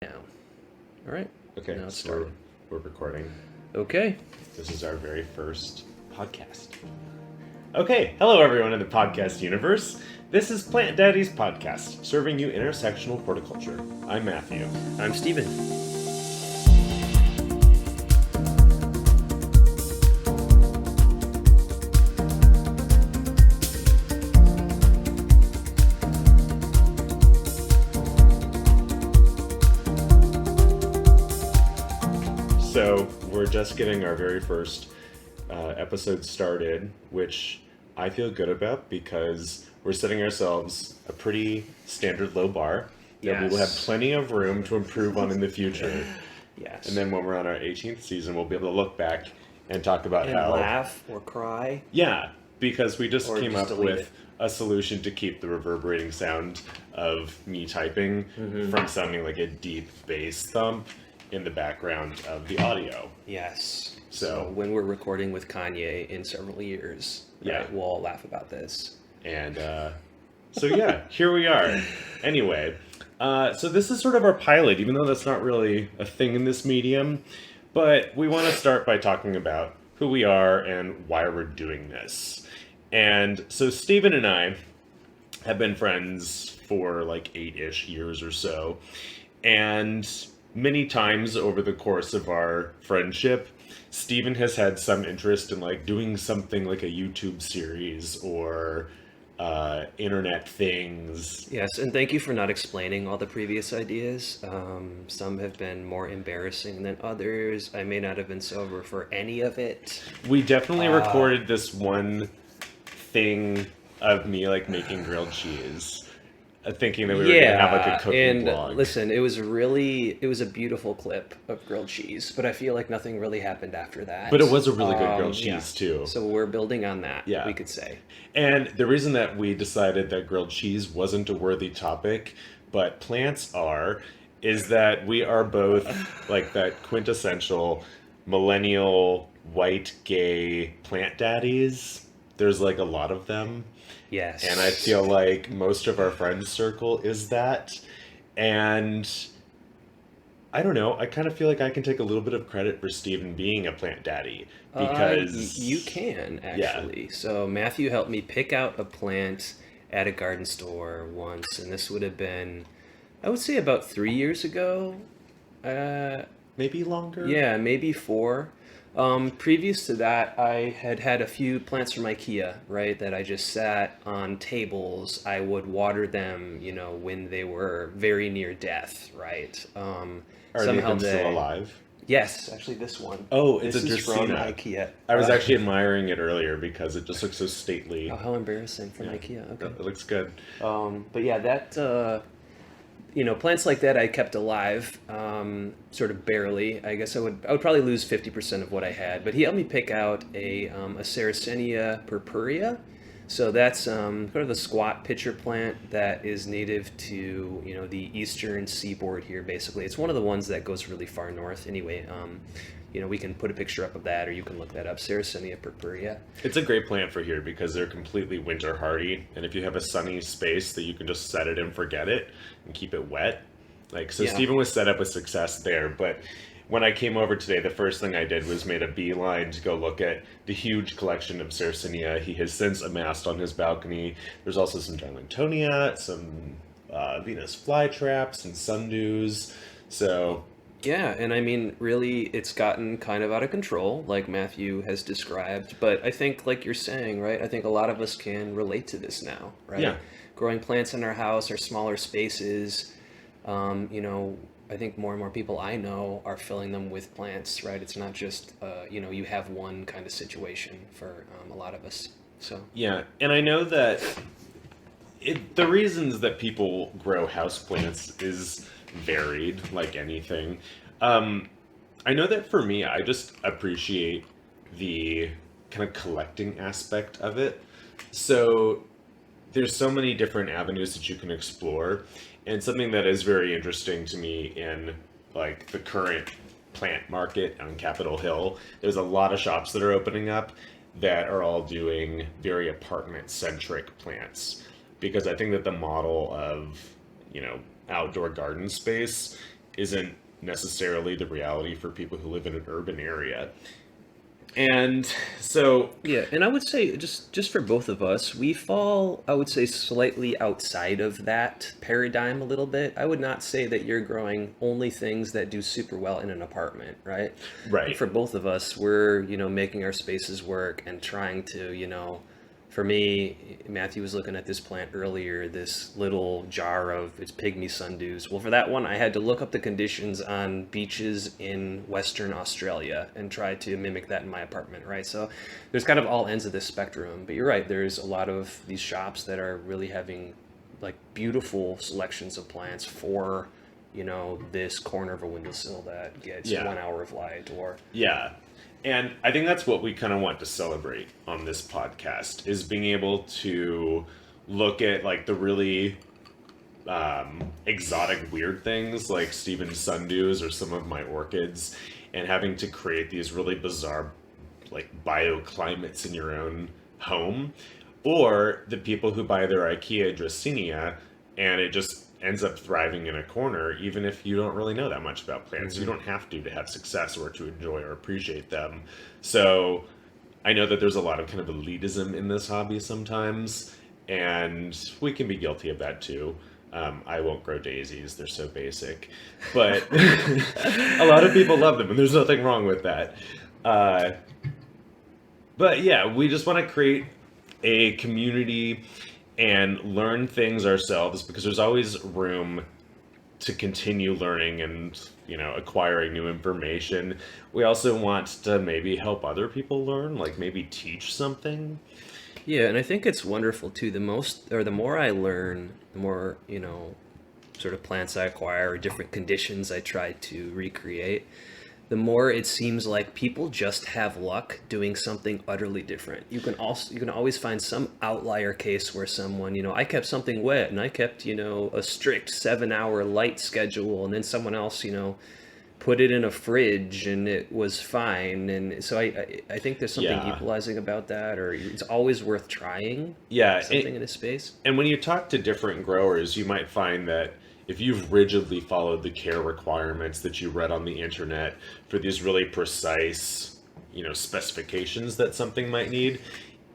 Now. All right. Okay, Now it's so started. we're recording. Okay. This is our very first podcast. Okay, hello everyone in the podcast universe. This is Plant Daddy's podcast, serving you intersectional horticulture. I'm Matthew. I'm Steven. So we're just getting our very first episode started, which I feel good about because we're setting ourselves a pretty standard low bar that we will have Yes. plenty of room to improve on in the future. Yes. And then when we're on our 18th season, we'll be able to look back and talk about And how... laugh or cry. Yeah, because we just Or came just up delete with it. a solution to keep the reverberating sound of me typing from sounding like a deep bass thump in the background of the audio. Yes. So- when we're recording with Kanye in several years, Yeah. right, we'll all laugh about this. And so yeah, here we are. Anyway, so this is sort of our pilot, even though that's not really a thing in this medium. But we want to start by talking about who we are and why we're doing this. And so Steven and I have been friends for like 8-ish years or so. And many times over the course of our friendship, Steven has had some interest in like doing something like a YouTube series or internet things. Yes, and thank you for not explaining all the previous ideas. Some have been more embarrassing than others. I may not have been sober for any of it. We definitely recorded this one thing of me like making grilled cheese, thinking that we were gonna have like a cooking and blog. listen, it was a beautiful clip of grilled cheese, but I feel like nothing really happened after that. But it was a really good grilled yeah. cheese too. So we're building on that, Yeah. we could say. And the reason that we decided that grilled cheese wasn't a worthy topic, but plants are, is that we are both like that quintessential millennial white gay plant daddies. There's like a lot of them. Yes. And I feel like most of our friends circle is that. And I don't know, I kind of feel like I can take a little bit of credit for Steven being a plant daddy because you can actually. So Matthew helped me pick out a plant at a garden store once, and this would have been, I would say, about 3 years ago. maybe longer. Yeah, maybe 4. Previous to that, I had a few plants from IKEA, right, that I just sat on tables. I would water them, when they were very near death, right? Are they even still alive? Yes, actually, this one. Oh, it's this a is from Dracaena. IKEA. I was actually admiring it earlier because it just looks so stately. Oh, how embarrassing from IKEA. Okay. It looks good. But yeah, that plants like that I kept alive, sort of barely. I guess I would probably lose 50% of what I had. But he helped me pick out a Sarracenia purpurea. So that's kind of a squat pitcher plant that is native to the eastern seaboard here. Basically, it's one of the ones that goes really far north. Anyway, we can put a picture up of that, or you can look that up. Sarracenia purpurea. It's a great plant for here because they're completely winter hardy, and if you have a sunny space that you can just set it and forget it and keep it wet. Like so, Yeah. Steven was set up with success there, but when I came over today, the first thing I did was made a beeline to go look at the huge collection of Sarracenia he has since amassed on his balcony. There's also some Darlingtonia, some Venus flytraps, and sundews. So Yeah, and I mean, really, it's gotten kind of out of control, like Matthew has described. But I think, like you're saying, right, I think a lot of us can relate to this now, right? Yeah. Growing plants in our house or smaller spaces, I think more and more people I know are filling them with plants, right? It's not just, you have one kind of situation for a lot of us. So, yeah, and I know that the reasons that people grow houseplants is varied, like anything. I know that for me, I just appreciate the kind of collecting aspect of it. So there's so many different avenues that you can explore, and something that is very interesting to me in like the current plant market on Capitol Hill, there's a lot of shops that are opening up that are all doing very apartment centric plants, because I think that the model of outdoor garden space isn't necessarily the reality for people who live in an urban area. And so, Yeah, and I would say just for both of us, we fall, I would say, slightly outside of that paradigm a little bit. I would not say that you're growing only things that do super well in an apartment, right? I think right. for both of us, we're, making our spaces work and trying to, for me, Matthew was looking at this plant earlier, this little jar of its pygmy sundews. Well, for that one, I had to look up the conditions on beaches in Western Australia and try to mimic that in my apartment, right? So there's kind of all ends of this spectrum. But you're right, there's a lot of these shops that are really having like beautiful selections of plants for, this corner of a windowsill that gets Yeah. 1 hour of light or Yeah. And I think that's what we kind of want to celebrate on this podcast is being able to look at like the really exotic weird things like Steven's sundews or some of my orchids and having to create these really bizarre like bioclimates in your own home, or the people who buy their IKEA Dracaena and it just ends up thriving in a corner even if you don't really know that much about plants. You don't have to have success or to enjoy or appreciate them. So I know that there's a lot of kind of elitism in this hobby sometimes, and we can be guilty of that too. I won't grow daisies, they're so basic, but a lot of people love them and there's nothing wrong with that. But yeah, we just want to create a community and learn things ourselves because there's always room to continue learning and, acquiring new information. We also want to maybe help other people learn, like maybe teach something. Yeah, and I think it's wonderful too. The more I learn, the more, sort of plants I acquire or different conditions I try to recreate, the more it seems like people just have luck doing something utterly different. You can always find some outlier case where someone, I kept something wet and I kept, a strict 7-hour light schedule, and then someone else, put it in a fridge and it was fine. And so I think there's something Yeah. equalizing about that, or it's always worth trying Yeah, something in a space. and when you talk to different growers, you might find that if you've rigidly followed the care requirements that you read on the internet for these really precise, specifications that something might need,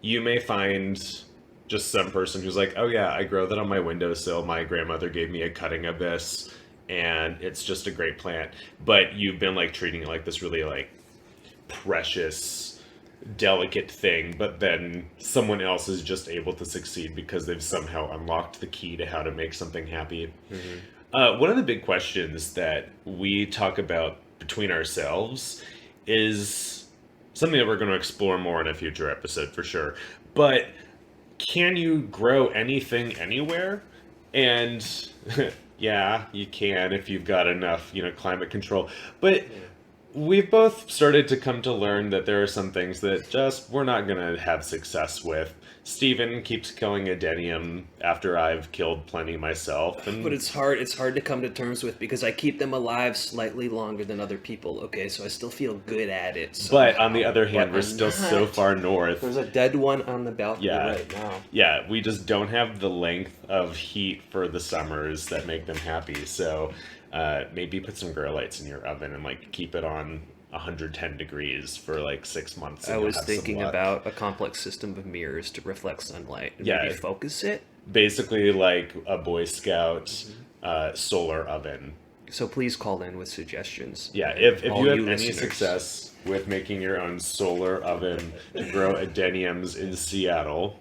you may find just some person who's like, oh yeah, I grow that on my windowsill. My grandmother gave me a cutting of this, and it's just a great plant. But you've been like treating it like this really like precious delicate thing, but then someone else is just able to succeed because they've somehow unlocked the key to how to make something happy. One of the big questions that we talk about between ourselves is something that we're going to explore more in a future episode for sure. But can you grow anything anywhere? And yeah, you can if you've got enough, climate control. But we've both started to come to learn that there are some things that just we're not going to have success with. Steven keeps killing adenium after I've killed plenty myself. And But it's hard to come to terms with because I keep them alive slightly longer than other people. Okay, so I still feel good at it. but on the other hand, But we're I'm still so not. far north. There's a dead one on the balcony Yeah. right now. Yeah, we just don't have the length of heat for the summers that make them happy. So maybe put some grow lights in your oven and like keep it on 110 degrees for like 6 months. And I you'll was have some thinking luck. about a complex system of mirrors to reflect sunlight and Yeah. maybe focus it. Basically like a Boy Scout solar oven. So please call in with suggestions. Yeah, if All you have you any listeners. success with making your own solar oven to grow adeniums in Seattle,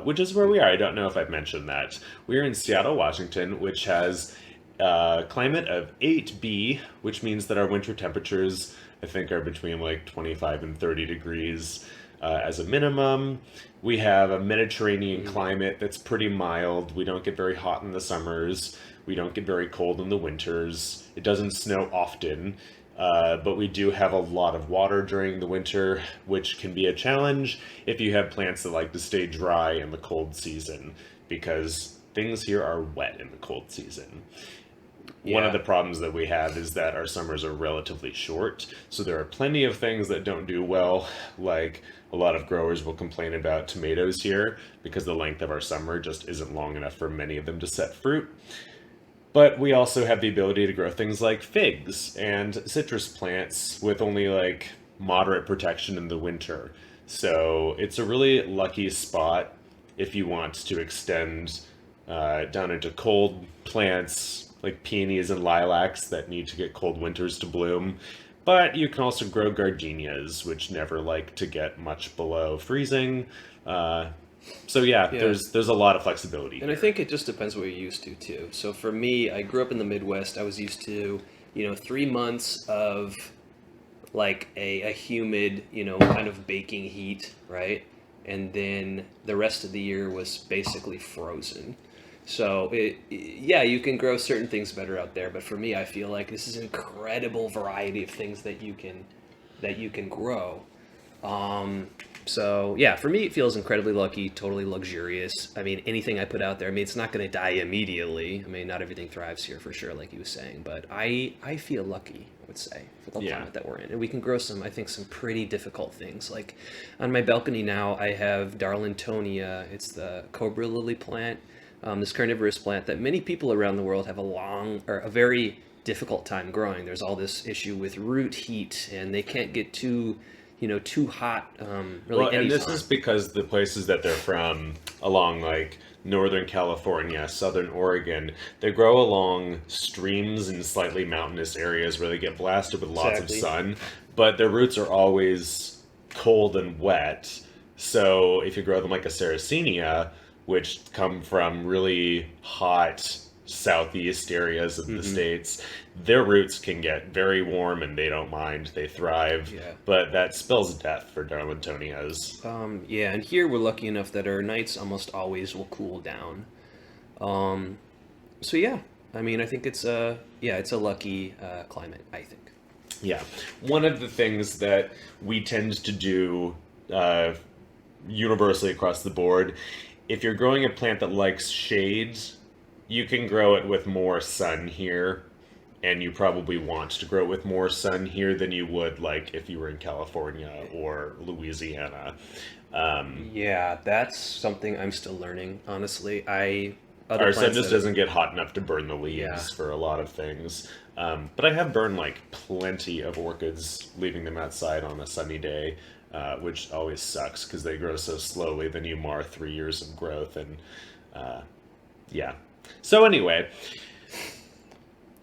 which is where we are. I don't know if I've mentioned that. We're in Seattle, Washington, which has a climate of 8B, which means that our winter temperatures, I think, are between like 25 and 30 degrees as a minimum. We have a Mediterranean climate that's pretty mild. We don't get very hot in the summers. We don't get very cold in the winters. It doesn't snow often. But we do have a lot of water during the winter, which can be a challenge if you have plants that like to stay dry in the cold season, because things here are wet in the cold season. One of Yeah. the problems that we have is that our summers are relatively short, so there are plenty of things that don't do well, like a lot of growers will complain about tomatoes here because the length of our summer just isn't long enough for many of them to set fruit. But we also have the ability to grow things like figs and citrus plants with only like moderate protection in the winter. So it's a really lucky spot if you want to extend down into cold plants like peonies and lilacs that need to get cold winters to bloom. But you can also grow gardenias, which never like to get much below freezing. Uh, so yeah, Yeah. there's a lot of flexibility And I here. think it just depends what you're used to too. So for me, I grew up in the Midwest. I was used to, 3 months of like a humid, kind of baking heat, right? And then the rest of the year was basically frozen. So yeah, you can grow certain things better out there, but for me, I feel like this is an incredible variety of things that you can grow. So yeah, for me, it feels incredibly lucky, totally luxurious. I mean, anything I put out there, I mean, it's not going to die immediately. I mean, not everything thrives here for sure, like you was saying, but I feel lucky, I would say, for the Yeah. climate that we're in, and we can grow some, I think, some pretty difficult things. Like on my balcony now, I have Darlingtonia. It's the cobra lily plant, this carnivorous plant that many people around the world have a very difficult time growing. There's all this issue with root heat, and they can't get too hot, really Well, and this anytime. is because the places that they're from, along like Northern California, Southern Oregon, they grow along streams and slightly mountainous areas where they get blasted with lots of Exactly. sun, but their roots are always cold and wet. So if you grow them like a Sarracenia, which come from really hot southeast areas of the Hmm. states, their roots can get very warm and they don't mind. They thrive, Yeah. but that spells death for Darlingtonias. Yeah, and here we're lucky enough that our nights almost always will cool down. Um, so yeah, I mean, I think it's a lucky climate, I think. Yeah. One of the things that we tend to do uh, universally across the board, if you're growing a plant that likes shades, you can grow it with more sun here, and you probably want to grow it with more sun here than you would like if you were in California or Louisiana. Um, Yeah, that's something I'm still learning, honestly. I other our sun plants just that doesn't get hot enough to burn the yeah. leaves for a lot of things. But I have burned like plenty of orchids, leaving them outside on a sunny day, which always sucks because they grow so slowly. Then you mar 3 years of growth, and uh, yeah. So anyway,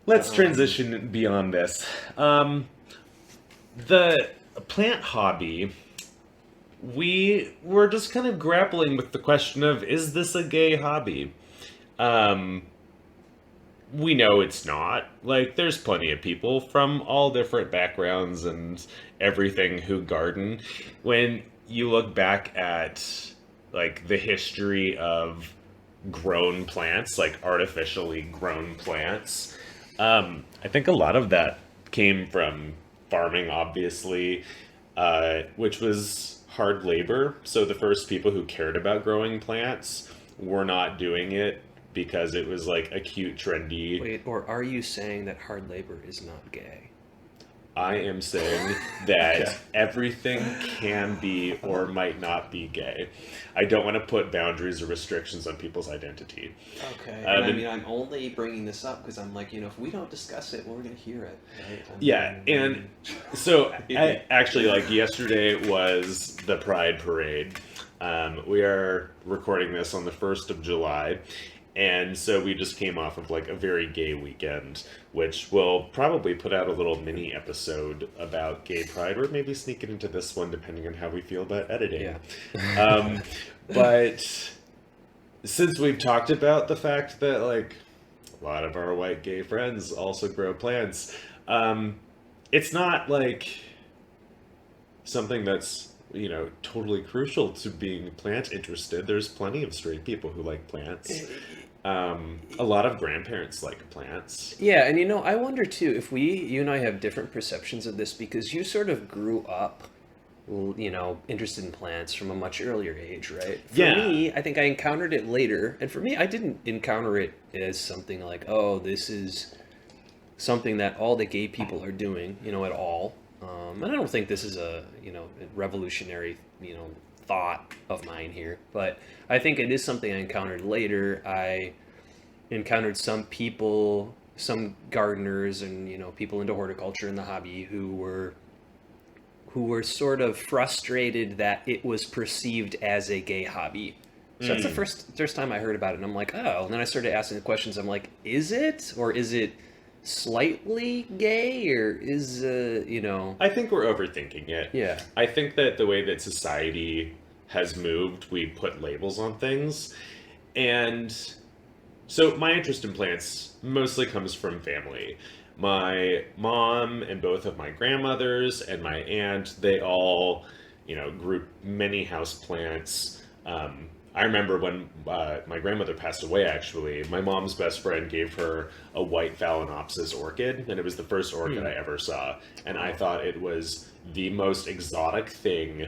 let's Um, transition beyond this. The plant hobby, we were just kind of grappling with the question of, is this a gay hobby? Um, we know it's not. Like, there's plenty of people from all different backgrounds and everything who garden. When you look back at like the history of grown plants, like artificially grown plants, I think a lot of that came from farming, obviously, which was hard labor. So the first people who cared about growing plants were not doing it because it was like a cute, trendy. Wait, or are you saying that hard labor is not gay? I am saying Okay. that everything can be or might not be gay. I don't want to put boundaries or restrictions on people's identity. Okay, and I And mean, I'm only bringing this up because I'm like, if we don't discuss it, well, we're gonna hear it, right? I yeah, and mean, so actually, like yesterday was the Pride Parade. We are recording this on the 1st of July, and so we just came off of like a very gay weekend, which we'll probably put out a little mini episode about gay pride, or maybe sneak it into this one depending on how we feel about editing. yeah. Um, but since we've talked about the fact that like a lot of our white gay friends also grow plants, it's not like something that's totally crucial to being plant interested. There's plenty of straight people who like plants. A lot of grandparents like plants. Yeah, and I wonder too if you and I have different perceptions of this because you sort of grew up, interested in plants from a much earlier age, right? For Yeah, me, I think I encountered it later, and for me, I didn't encounter it as something like, oh, this is something that all the gay people are doing, at all. And I don't think this is a revolutionary, thought of mine here, but I think it is something I encountered later. encountered some people, some gardeners, and people into horticulture and the hobby who were sort of frustrated that it was perceived as a gay hobby. So that's the first time I heard about it, and I'm like, oh. And then I started asking the questions. I'm like, is it, or is it slightly gay, or is I think we're overthinking it. Yeah. I think that the way that society has moved, we put labels on things. And so my interest in plants mostly comes from family. My mom and both of my grandmothers and my aunt, they all, grew many house plants. I remember when my grandmother passed away, actually, my mom's best friend gave her a white Phalaenopsis orchid, and it was the first orchid I ever saw. And I thought it was the most exotic thing,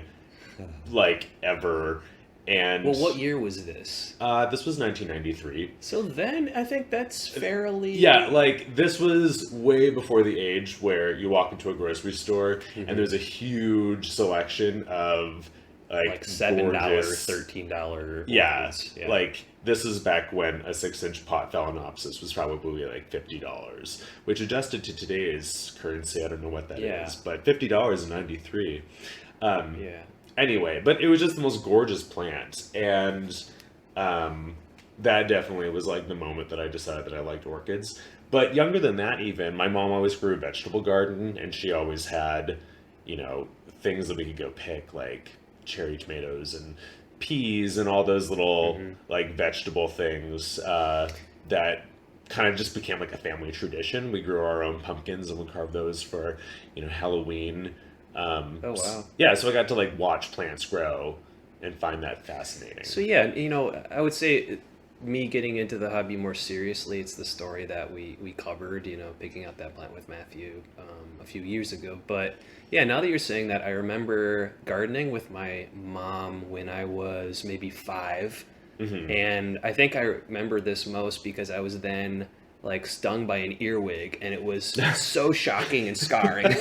ever. And well, what year was this? This was 1993. So then I think that's fairly... Yeah, this was way before the age where you walk into a grocery store and there's a huge selection of like $7, gorgeous, $13. Yeah, this is back when a 6-inch pot Phalaenopsis was probably like $50, which adjusted to today's currency, I don't know what that is, but $50 in 93. Yeah. Anyway, but it was just the most gorgeous plant, and that definitely was like the moment that I decided that I liked orchids. But younger than that, even, my mom always grew a vegetable garden, and she always had, things that we could go pick, like cherry tomatoes and peas and all those little vegetable things that kind of just became like a family tradition. We grew our own pumpkins and we carved those for Halloween. Oh wow. Yeah, so I got to watch plants grow and find that fascinating. So yeah, I would say me getting into the hobby more seriously, it's the story that we covered, picking out that plant with Matthew a few years ago. But yeah, now that you're saying that, I remember gardening with my mom when I was maybe 5. And I think I remember this most because I was then stung by an earwig, and it was so shocking and scarring.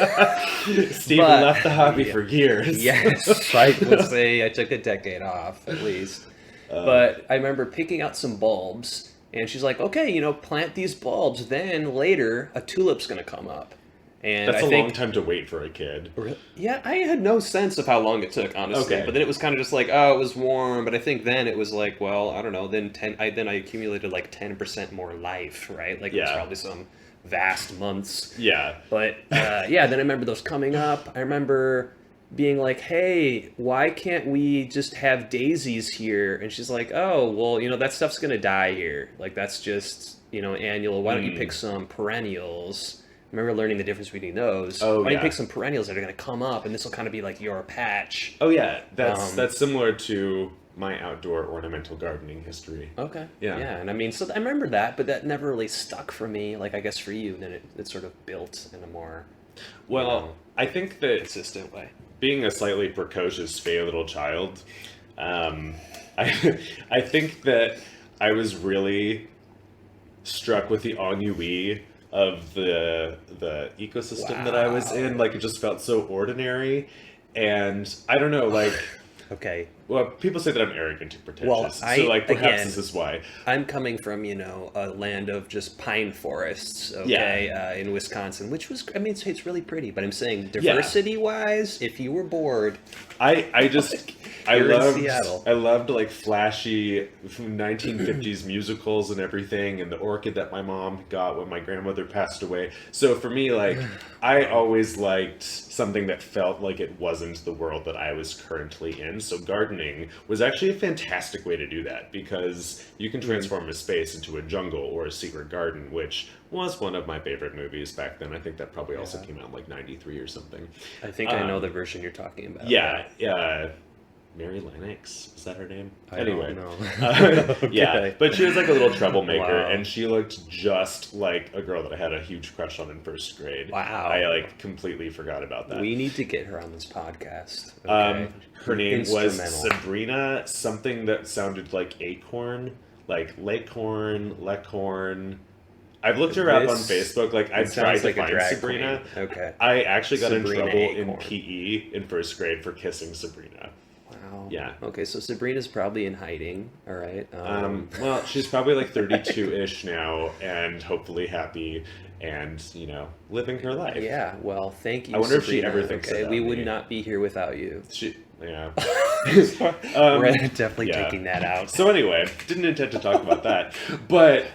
Steve left the hobby for years. Yes, I would say I took a decade off at least. But I remember picking out some bulbs, and she's like, okay, plant these bulbs, then later a tulip's going to come up. And That's a long time to wait for a kid. Yeah, I had no sense of how long it took, honestly. Okay. But then it was kind of just like, oh, it was warm. But I think then it was like, well, I don't know. Then I accumulated 10% more life, right? It was probably some vast months. Yeah. But then I remember those coming up. I remember being like, hey, why can't we just have daisies here? And she's like, oh, well, that stuff's gonna die here. That's just annual. Why don't you pick some perennials? I remember learning the difference between those. Why don't you pick some perennials that are going to come up, and this will kind of be like your patch. Oh yeah, that's similar to my outdoor ornamental gardening history. Okay. Yeah. And I mean, so I remember that, but that never really stuck for me. I guess for you, then it sort of built in a more I think that consistent way. Being a slightly precocious, fey little child, I think that I was really struck with the ennui of the ecosystem that I was in. It just felt so ordinary, and I don't know, okay. Well, people say that I'm arrogant and pretentious. Well, perhaps again, this is why. I'm coming from, a land of just pine forests, okay, in Wisconsin, which was, I mean, it's really pretty, but I'm saying diversity-wise, if you were bored... I loved flashy 1950s musicals and everything, and the orchid that my mom got when my grandmother passed away. So for me, I always liked something that felt like it wasn't the world that I was currently in. So gardening was actually a fantastic way to do that, because you can transform a space into a jungle or a secret garden, which was one of my favorite movies back then. I think that probably also came out in 93 or something. I think I know the version you're talking about. Yeah. Mary Lennox, is that her name? Anyway, no. Okay. Yeah, but she was a little troublemaker, and she looked just like a girl that I had a huge crush on in first grade. Wow. I completely forgot about that. We need to get her on this podcast. Okay. Her name was Sabrina, something that sounded like acorn, like Lakecorn, Lecorn. I've looked her up on Facebook. I've tried to find Sabrina. Queen. Okay. I actually got in trouble Acorn. in PE in first grade for kissing Sabrina. Wow. Wow. Yeah. Okay, so Sabrina's probably in hiding. All right. Well, she's probably like 32-ish now, and hopefully happy, and living her life. Yeah. Well, thank I you, wonder if she Sabrina. ever thinks Okay, about we would me. not be here without you. Yeah. We're definitely yeah. taking that out. So anyway, didn't intend to talk about that, but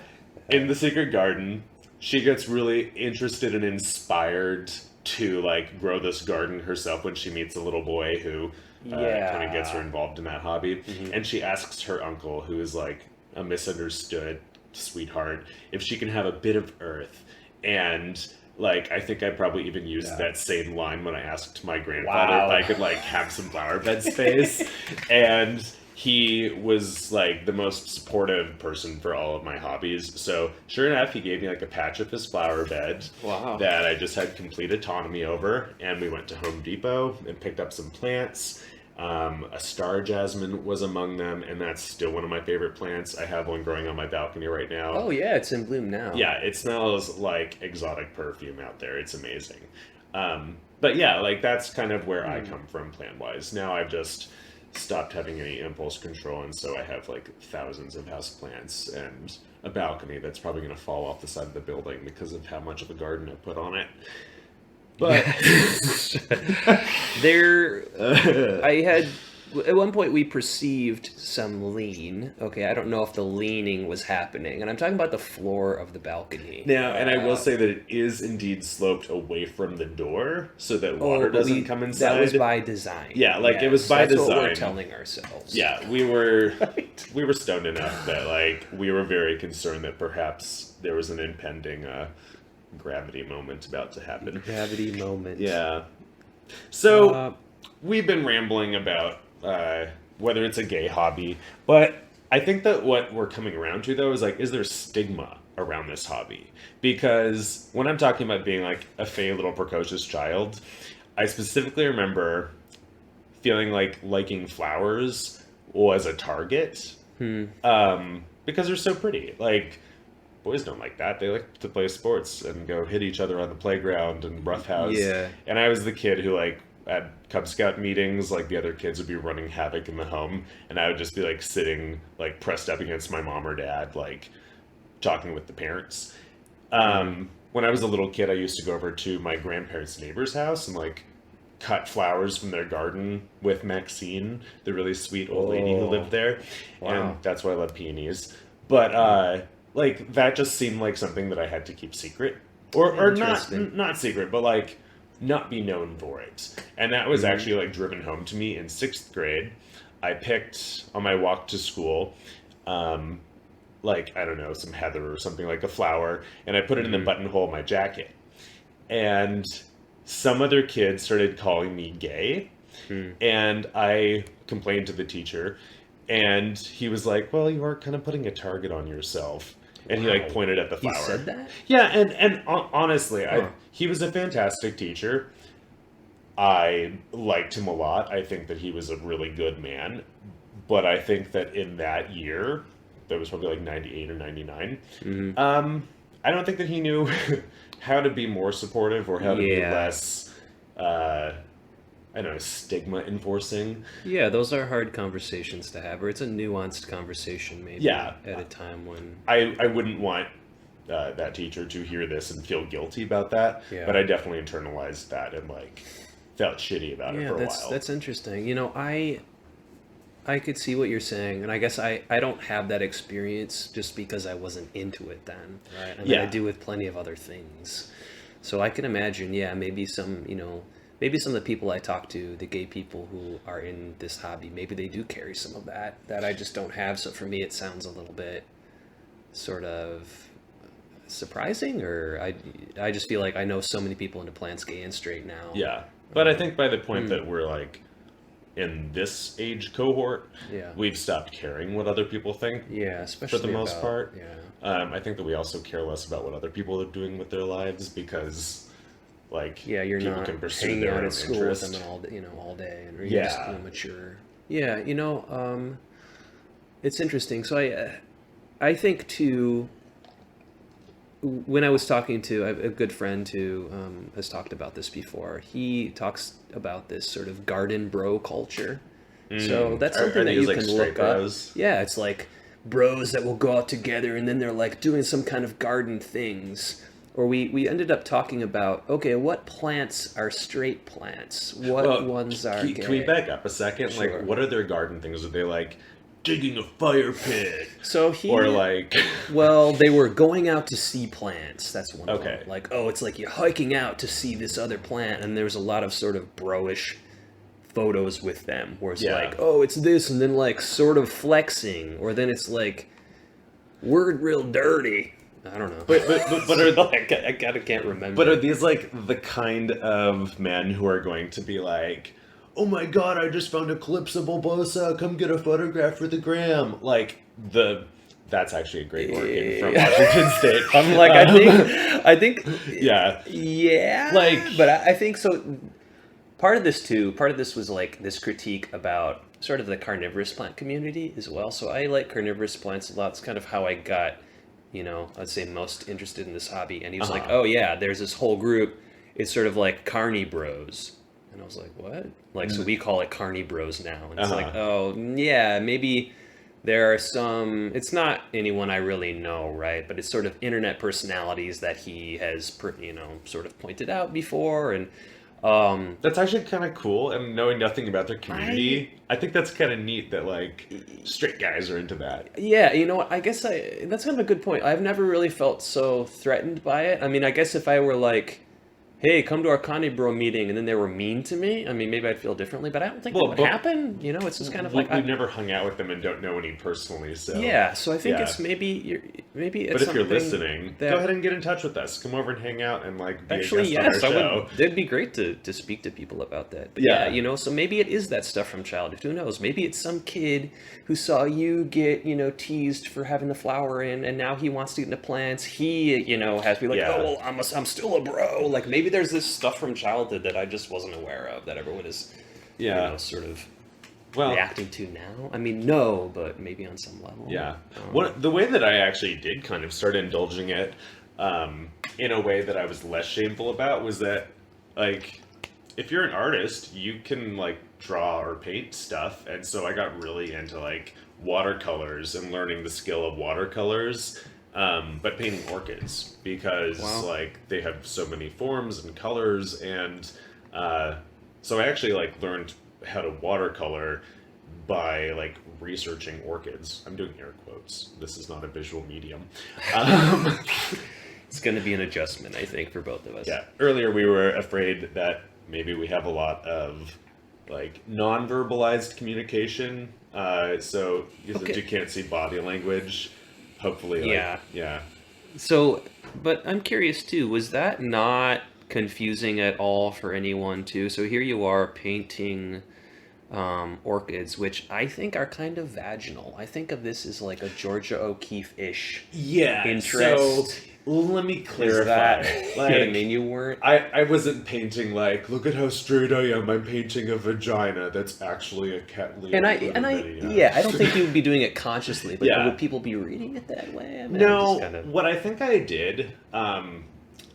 in the secret garden, she gets really interested and inspired to like grow this garden herself when she meets a little boy who kind of gets her involved in that hobby. And she asks her uncle, who is like a misunderstood sweetheart, if she can have a bit of earth. And like, I think I probably even used that same line when I asked my grandfather if I could like have some flower bed space. And he was like the most supportive person for all of my hobbies. So sure enough, he gave me like a patch of his flower bed that I just had complete autonomy over. And we went to Home Depot and picked up some plants. A star jasmine was among them, and that's still one of my favorite plants. I have one growing on my balcony right now. Oh yeah, it's in bloom now. Yeah, it smells like exotic perfume out there. It's amazing. But yeah, like that's kind of where I come from plant-wise. Now I've just stopped having any impulse control, and so I have like thousands of houseplants and a balcony that's probably going to fall off the side of the building because of how much of a garden I put on it. But I had at one point we perceived some lean. Okay, I don't know if the leaning was happening, and I'm talking about the floor of the balcony. Now, and I will say that it is indeed sloped away from the door so that water doesn't come inside. That was by design. Yeah, like it was by design. That's what we're telling ourselves. Yeah, we were we were stoned enough that like we were very concerned that perhaps there was an impending gravity moment about to happen. Gravity moment. Yeah. So we've been rambling about whether it's a gay hobby, but I think that what we're coming around to though is like, is there stigma around this hobby? Because when I'm talking about being like a fey little precocious child, I specifically remember feeling like liking flowers was a target because they're so pretty. Like, boys don't like that. They like to play sports and go hit each other on the playground and roughhouse. Yeah. And I was the kid who like at Cub Scout meetings, like the other kids would be running havoc in the home, and I would just be like sitting like pressed up against my mom or dad, like talking with the parents. When I was a little kid, I used to go over to my grandparents' neighbor's house and like cut flowers from their garden with Maxine, the really sweet old lady who lived there. Wow. And that's why I love peonies. But like that just seemed like something that I had to keep secret, or not secret, but like not be known for it. And that was actually like driven home to me in 6th grade. I picked on my walk to school, like, I don't know, some heather or something, like a flower, and I put it in the buttonhole of my jacket. And some other kids started calling me gay, and I complained to the teacher, and he was like, well, you are kind of putting a target on yourself. And he like pointed at the flower. He said that? Yeah, and honestly, he was a fantastic teacher. I liked him a lot. I think that he was a really good man. But I think that in that year, that was probably like 98 or 99, I don't think that he knew how to be more supportive or how to be less, I don't know, stigma enforcing. Yeah, those are hard conversations to have, or it's a nuanced conversation maybe at a time when... I wouldn't want that teacher to hear this and feel guilty about that, but I definitely internalized that and like felt shitty about it for a while. That's interesting. You know, I could see what you're saying, and I guess I don't have that experience just because I wasn't into it then, right? I mean, I do with plenty of other things. So I can imagine, maybe some of the people I talk to, the gay people who are in this hobby, maybe they do carry some of that I just don't have. So for me, it sounds a little bit sort of surprising, or I just feel like I know so many people into plants, gay and straight now. Yeah, but I think by the point that we're like in this age cohort, we've stopped caring what other people think. Yeah, especially for the most part. Yeah. I think that we also care less about what other people are doing with their lives because, like, you're people not can pursue hanging their out own at school interest. with them all day, and you're just mature. Yeah, it's interesting. So I think too. When I was talking to a good friend who has talked about this before, he talks about this sort of garden bro culture So that's something Are that these, you like, can straight look bros? up. Yeah, it's like bros that will go out together and then they're like doing some kind of garden things. Or we ended up talking about, okay, what plants are straight plants? What Well, ones are can we gay? back up a second? Sure. Like, what are their garden things? Are they like digging a fire pit? So Or like, well, they were going out to see plants. That's one of Okay. them. Like, oh, it's like you're hiking out to see this other plant, and there's a lot of sort of bro-ish photos with them, where it's Yeah. like, oh, it's this, and then like sort of flexing, or then it's like, we're real dirty. I don't know. but are I kind of can't remember. but are these like the kind of men who are going to be like, oh my god, I just found a Calypso bulbosa, come get a photograph for the gram? Like that's actually a great orchid from Washington State. I'm like, I think, Yeah. yeah, Like- but I think so. Part of this was like this critique about sort of the carnivorous plant community as well. So I like carnivorous plants a lot. It's kind of how I got, I'd say most interested in this hobby. And he was like, oh yeah, there's this whole group. It's sort of like Carnivore Bros. And I was like, what? Like, so we call it Carnivore Bros now. And it's like, oh yeah, maybe there are some, it's not anyone I really know, right? But it's sort of internet personalities that he has, sort of pointed out before. And That's actually kind of cool, and knowing nothing about their community, I think that's kind of neat that like straight guys are into that. yeah, you know what? I guess that's kind of a good point. I've never really felt so threatened by it. I mean, I guess if I were like, hey, come to our Carnivore meeting, and then they were mean to me, I mean, maybe I'd feel differently, but I don't think that would happen. It's just kind of like, We've never hung out with them and don't know any personally, so yeah, so I think Yeah. it's maybe it's But if you're something listening, that- go ahead and get in touch with us. Come over and hang out and like be Actually, a guest yes, on I our show. would. It'd be great to speak to people about that. But Yeah. so maybe it is that stuff from childhood. Who knows? Maybe it's some kid who saw you get, teased for having the flower in, and now he wants to get into plants. He, has to be like, Yeah. oh, well, I'm still a bro. Like maybe there's this stuff from childhood that I just wasn't aware of that everyone is, sort of reacting to now. I mean, no, but maybe on some level. Yeah. The way that I actually did kind of start indulging it in a way that I was less shameful about was that, like, if you're an artist, you can, like, draw or paint stuff. And so I got really into, like, watercolors and learning the skill of watercolors, but painting orchids because, like, they have so many forms and colors. And so I actually, like, learned how to watercolor by like researching orchids. I'm doing air quotes. This is not a visual medium. It's going to be an adjustment, I think, for both of us. Yeah. Earlier we were afraid that maybe we have a lot of like non-verbalized communication. So since you can't see body language, hopefully, like, yeah. So, but I'm curious too, was that not confusing at all for anyone too? So here you are painting orchids, which I think are kind of vaginal. I think of this as like a Georgia O'Keeffe-ish interest. So let me Is clarify. that, Like, you know what I mean? You weren't... I wasn't painting like, look at how straight I am. I'm painting a vagina that's actually a cat lady. I don't think you would be doing it consciously, but Yeah. would people be reading it that way? I mean, No, I'm just kinda... what I think I did,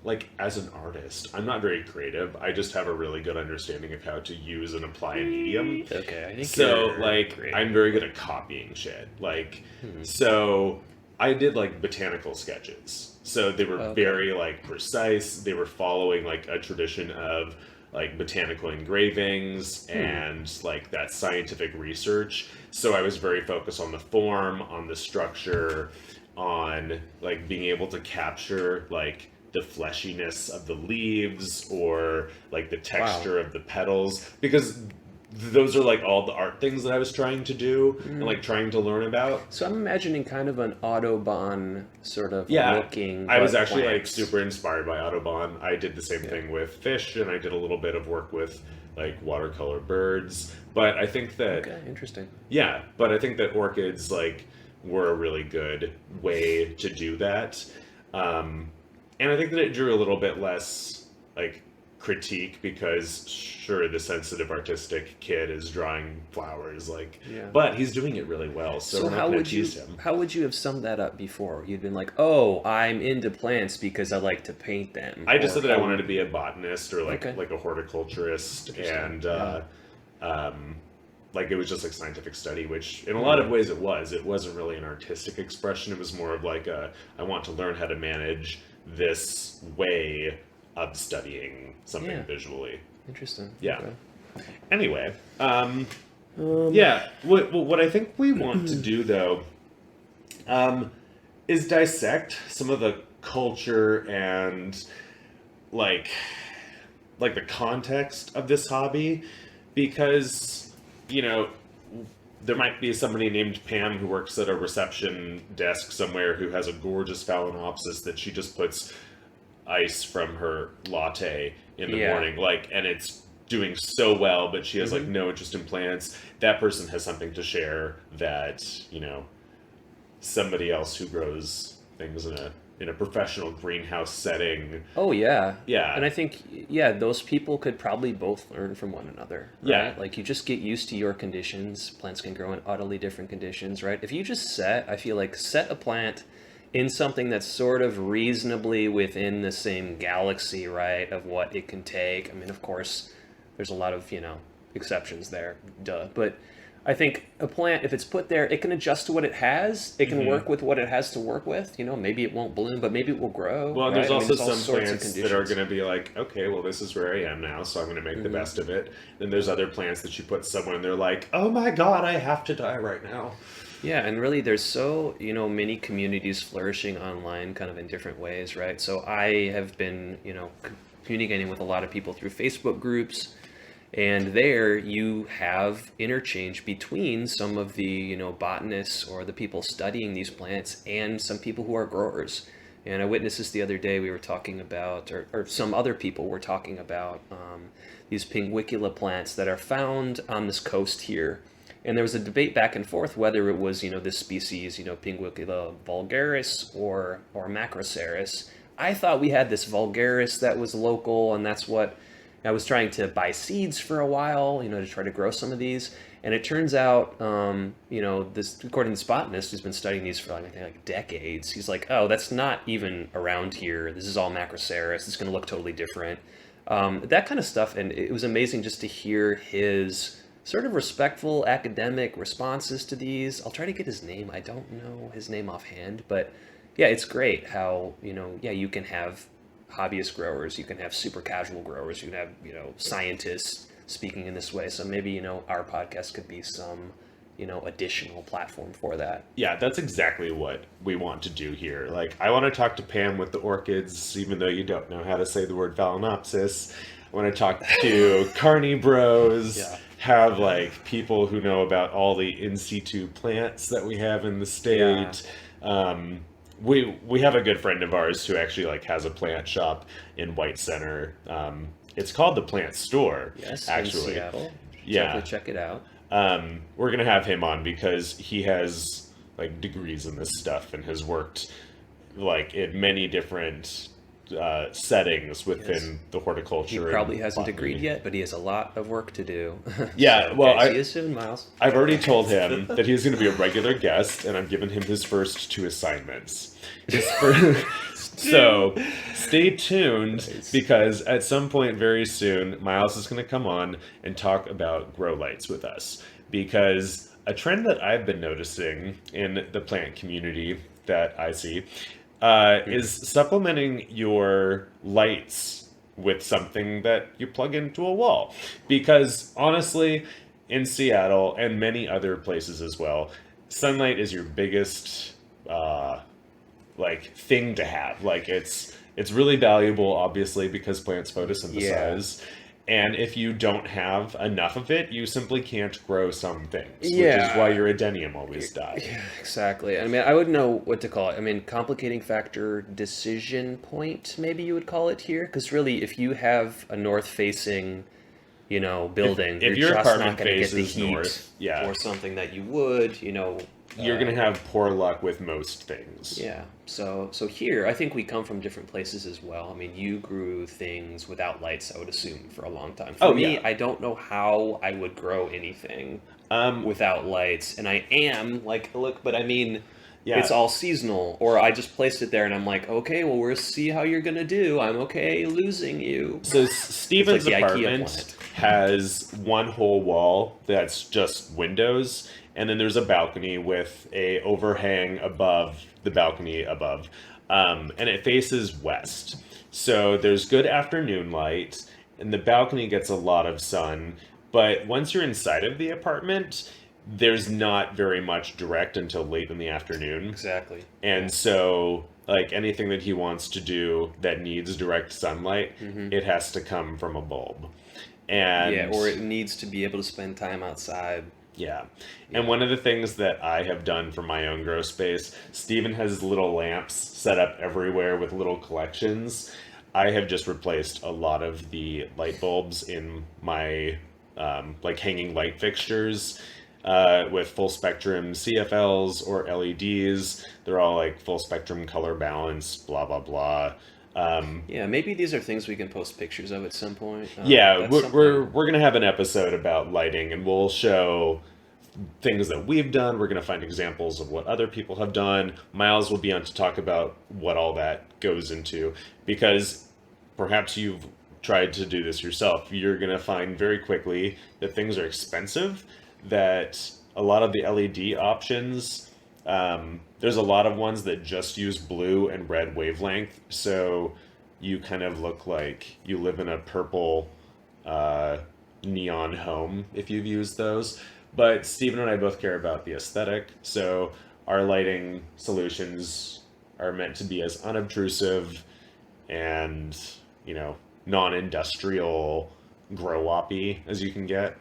like as an artist, I'm not very creative. I just have a really good understanding of how to use and apply a medium. Okay, I think So you're like, great. I'm very good at copying shit. Like, so I did like botanical sketches. So they were very like precise. They were following like a tradition of like botanical engravings and like that scientific research. So I was very focused on the form, on the structure, on like being able to capture like the fleshiness of the leaves or like the texture of the petals, because those are like all the art things that I was trying to do and like trying to learn about. So I'm imagining kind of an Audubon sort of Yeah, looking. I was but actually like plants. super inspired by Audubon. I did the same thing with fish, and I did a little bit of work with like watercolor birds. But I think that Okay, interesting. yeah, but I think that orchids like were a really good way to do that. And I think that it drew a little bit less like critique because sure, the sensitive artistic kid is drawing flowers like, but he's doing it really well. So we're not how gonna would you tease him. how would you have summed that up before? You'd been like, oh, I'm into plants because I like to paint them. I just Or said that I how- wanted to be a botanist or like Okay. like a horticulturist, and like it was just like scientific study, which in a lot of ways it was. It wasn't really an artistic expression. It was more of like I want to learn how to manage this way of studying something visually. Interesting. Yeah. Okay. Anyway, yeah. What I think we want to do though, is dissect some of the culture and like the context of this hobby, because there might be somebody named Pam who works at a reception desk somewhere who has a gorgeous phalaenopsis that she just puts ice from her latte in the morning, and it's doing so well, but she has like no interest in plants. That person has something to share that somebody else who grows things in a professional greenhouse setting. Oh yeah. Yeah. And I think those people could probably both learn from one another. Right? Yeah. Like you just get used to your conditions. Plants can grow in utterly different conditions, right? If you just set a plant in something that's sort of reasonably within the same galaxy, right, of what it can take. I mean, of course, there's a lot of, exceptions there, but I think a plant, if it's put there, it can adjust to what it has. It can work with what it has to work with. Maybe it won't bloom, but maybe it will grow. Well, right? there's also some sorts plants that are going to be like, okay, well, this is where I am now, so I'm going to make the best of it. Then there's other plants that you put somewhere and they're like, oh my God, I have to die right now. Yeah, and really there's so, many communities flourishing online kind of in different ways, right? So I have been, communicating with a lot of people through Facebook groups. And there you have interchange between some of the, botanists or the people studying these plants and some people who are growers. And I witnessed this the other day. We were talking about, or some other people were talking about these pinguicula plants that are found on this coast here. And there was a debate back and forth whether it was, this species, Pinguicula vulgaris or Macroceras. I thought we had this vulgaris that was local, and that's what I was trying to buy seeds for a while, to try to grow some of these. And it turns out, this, according to this botanist who's been studying these for like decades, he's like, oh, that's not even around here. This is all Macroceras. It's going to look totally different. That kind of stuff. And it was amazing just to hear his sort of respectful academic responses to these. I'll try to get his name. I don't know his name offhand, but yeah, it's great how, you can have hobbyist growers, you can have super casual growers, you can have, scientists speaking in this way. So maybe, our podcast could be some, additional platform for that. Yeah, that's exactly what we want to do here. Like, I want to talk to Pam with the orchids, even though you don't know how to say the word phalaenopsis. I want to talk to Carnivore Bros, have like people who know about all the in situ plants that we have in the state. We have a good friend of ours who actually like has a plant shop in White Center. It's called the Plant Store. Yes, actually. in Seattle. Yeah, definitely check it out. We're gonna have him on because he has like degrees in this stuff and has worked like in many different settings within the horticulture. He probably hasn't agreed yet, but he has a lot of work to do. Yeah, so, well, see you soon, Miles. I've already told him that he's going to be a regular guest, and I've given him his first 2 assignments. So stay tuned, because at some point very soon, Miles is going to come on and talk about grow lights with us. Because a trend that I've been noticing in the plant community that I see is supplementing your lights with something that you plug into a wall. Because honestly, in Seattle and many other places as well, sunlight is your biggest thing to have. Like it's really valuable, obviously, because plants photosynthesize. And if you don't have enough of it, you simply can't grow some things, which is why your adenium always dies. Yeah, exactly. I mean, I wouldn't know what to call it. I mean, complicating factor decision point, maybe you would call it here. Because really, if you have a north-facing, building, if you're your just apartment not going to get the faces heat north, or something that you would, you're going to have poor luck with most things. Yeah. So here, I think we come from different places as well. I mean, you grew things without lights, I would assume, for a long time. For me, I don't know how I would grow anything without lights. And I am, but I mean, it's all seasonal. Or I just placed it there and I'm like, okay, well, we'll see how you're going to do. I'm okay losing you. So Steven's like apartment has one whole wall that's just windows, and then there's a balcony with a overhang above the balcony above, and it faces west. So there's good afternoon light, and the balcony gets a lot of sun. But once you're inside of the apartment, there's not very much direct until late in the afternoon. Exactly. And so, like anything that he wants to do that needs direct sunlight, it has to come from a bulb. And Yeah, or it needs to be able to spend time outside. yeah. And one of the things that I have done for my own grow space, Steven has little lamps set up everywhere with little collections. I have just replaced a lot of the light bulbs in my like hanging light fixtures with full spectrum CFLs or LEDs. They're all like full spectrum color balance, blah, blah, blah. Yeah, maybe these are things we can post pictures of at some point. Yeah, That's we're gonna have an episode about lighting, and we'll show things that we've done. We're gonna find examples of what other people have done. Miles will be on to talk about what all that goes into, because perhaps you've tried to do this yourself. You're gonna find very quickly that things are expensive. That a lot of the LED options. There's a lot of ones that just use blue and red wavelength, so you kind of look like you live in a purple neon home if you've used those. But Stephen and I both care about the aesthetic, so our lighting solutions are meant to be as unobtrusive and, you know, non-industrial grow-oppy as you can get,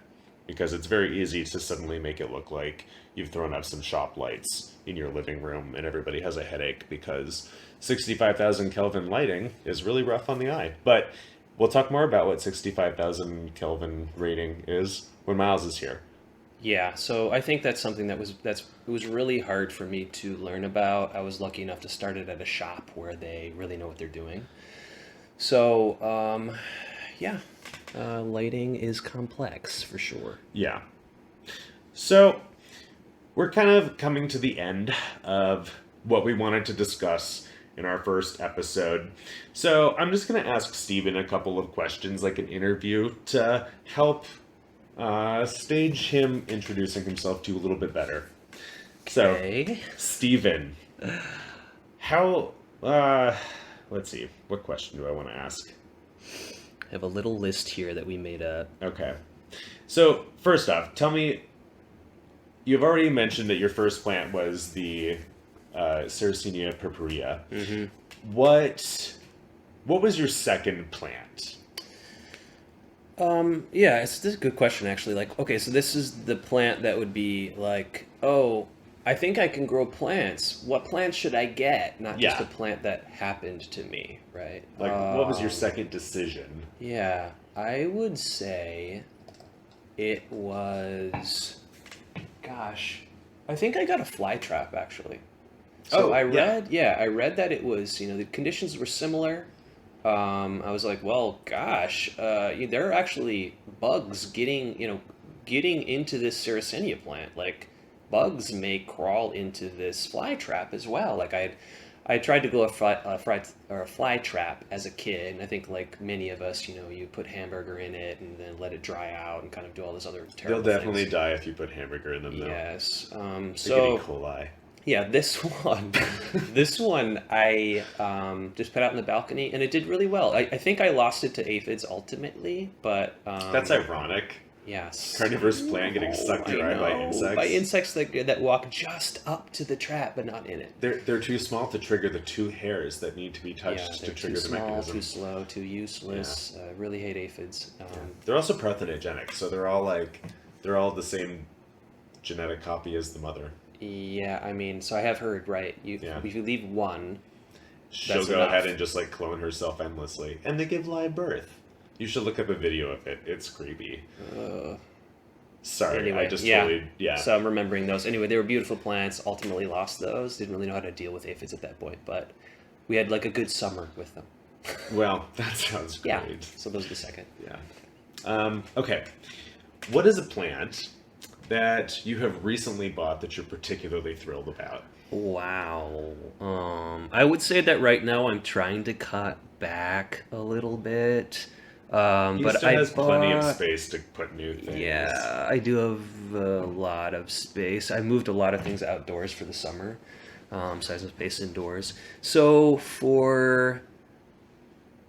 because it's very easy to suddenly make it look like you've thrown up some shop lights in your living room and everybody has a headache because 65,000 Kelvin lighting is really rough on the eye. But we'll talk more about what 65,000 Kelvin rating is when Miles is here. Yeah, so I think that's something it was really hard for me to learn about. I was lucky enough to start it at a shop where they really know what they're doing. So, yeah, lighting is complex for sure. Yeah. So we're kind of coming to the end of what we wanted to discuss in our first episode. So I'm just going to ask Steven a couple of questions, like an interview, to help stage him introducing himself to you a little bit better. Okay. So, Steven, how, let's see, what question do I want to ask? I have a little list here that we made up. Okay. So, first off, tell me, you've already mentioned that your first plant was the Sarracenia purpurea. Mm-hmm. What was your second plant? Yeah, this is a good question actually. Like, okay, so this is the plant that would be like, oh, I think I can grow plants. What plant should I get? Not just Yeah. a plant that happened to me, right? Like, what was your second decision? Yeah, I would say it was, gosh, I think I got a fly trap actually. So Oh, I yeah. I read that it was, the conditions were similar. I was like, well, gosh, there are actually bugs getting into this Sarracenia plant. Like, bugs may crawl into this fly trap as well. Like, I tried to go a fly trap as a kid, and I think like many of us, you put hamburger in it and then let it dry out and kind of do all this other terrible They'll definitely things. die if you put hamburger in them, though. Yes. They get So. E. coli. Yeah, this one, this one I just put out in the balcony, and it did really well. I think I lost it to aphids ultimately, but That's ironic. yes, Carnivorous plant getting sucked dry by insects. by insects that walk just up to the trap but not in it. They're too small to trigger the two hairs that need to be Yeah, touched to they're trigger too the small, mechanism. too slow, too useless. Really hate aphids. They're also parthenogenic, so they're all the same genetic copy as the mother. Yeah, I mean, so I have heard, right? Yeah. If you leave one, She'll That's go enough. ahead and just like clone herself endlessly, and they give live birth. You should look up a video of it. It's creepy. Sorry, anyway, I just yeah. totally So I'm remembering those. Anyway, they were beautiful plants. Ultimately lost those. Didn't really know how to deal with aphids at that point, but we had like a good summer with them. Well, that sounds great. Yeah. So those are the second. Yeah. Okay. What is a plant that you have recently bought that you're particularly thrilled about? Wow. I would say that right now I'm trying to cut back a little bit. He But still I has plenty of bought, space to put new things. yeah, I do have a lot of space. I moved a lot of things outdoors for the summer, so I have some space indoors. So for,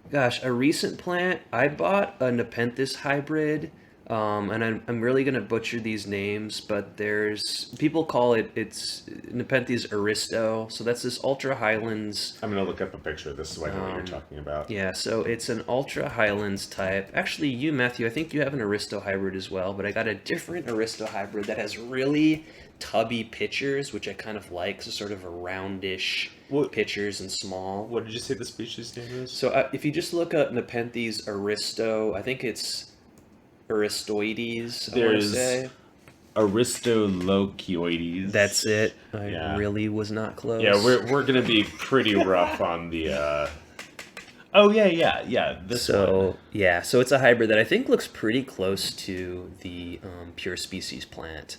gosh, a recent plant, I bought a Nepenthes hybrid, and I'm really gonna butcher these names, but there's people call it's Nepenthes Aristo. So that's this Ultra Highlands. I'm gonna look up a picture of this so I know what you're Um, talking about. yeah, so it's an Ultra Highlands type. Actually, you, Matthew, I think you have an Aristo hybrid as well, but I got a different Aristo hybrid that has really tubby pitchers, which I kind of like. So sort of a roundish What pitchers and small. what did you say the species name is? So if you just look up Nepenthes Aristo, I think it's Aristoides, I want to There's say. Aristolochioides. That's it. I Yeah. really was not close. Yeah, we're gonna be pretty rough on the Oh yeah. This one. So yeah, so it's a hybrid that I think looks pretty close to the pure species plant.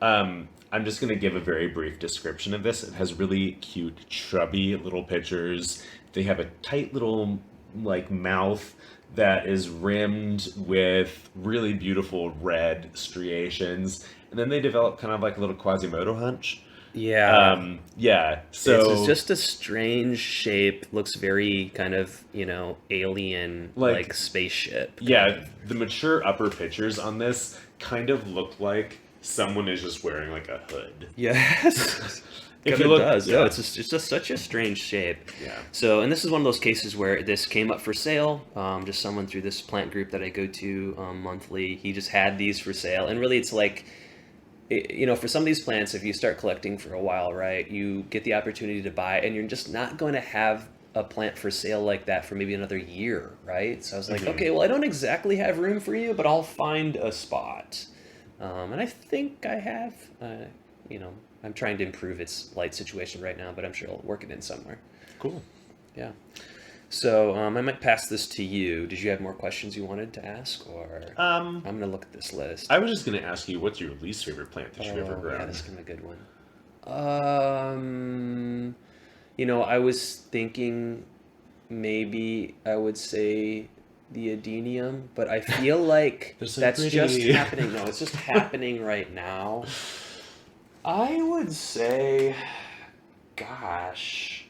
I'm just gonna give a very brief description of this. It has really cute, shrubby little pictures. They have a tight little like mouth that is rimmed with really beautiful red striations, and then they develop kind of like a little Quasimodo hunch. Yeah, Yeah. it's So just a strange shape. Looks very kind of alien like like spaceship kind yeah, of. the mature upper pictures on this kind of look like someone is just wearing like a hood. Yes. If Kind you of look, does. No, yeah, it's just such a strange shape. yeah. So, and this is one of those cases where this came up for sale. Just someone through this plant group that I go to monthly. He just had these for sale, and really, it's like, for some of these plants, if you start collecting for a while, right, you get the opportunity to buy, and you're just not going to have a plant for sale like that for maybe another year, right? So I was like, Mhm. okay, well, I don't exactly have room for you, but I'll find a spot. And I think I have. You know, I'm trying to improve its light situation right now, but I'm sure I'll work it in somewhere. Cool. Yeah. So I might pass this to you. Did you have more questions you wanted to ask, or I'm gonna look at this list. I was just gonna ask you, what's your least favorite plant that you've ever Oh yeah, grown? this is gonna be a good one. I was thinking maybe I would say the adenium, but I feel like They're so that's just pretty. happening. No, it's just happening right now. I would say, gosh,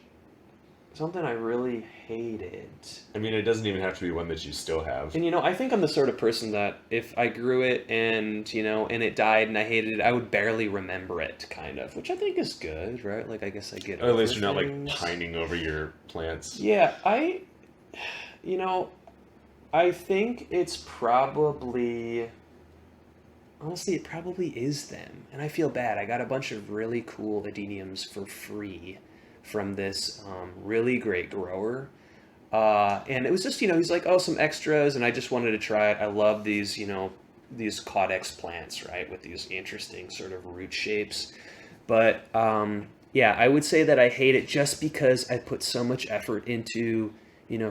something I really hated. I mean, it doesn't even have to be one that you still have. And I think I'm the sort of person that if I grew it and it died and I hated it, I would barely remember it, kind of, which I think is good, right? Like, I guess I get Or at over least you're not like things. pining over your plants. Yeah, you know, I think it's probably, honestly, it probably is them. And I feel bad. I got a bunch of really cool adeniums for free from this really great grower. And it was just, he's like, oh, some extras, and I just wanted to try it. I love these, these caudex plants, right, with these interesting sort of root shapes. But yeah, I would say that I hate it just because I put so much effort into,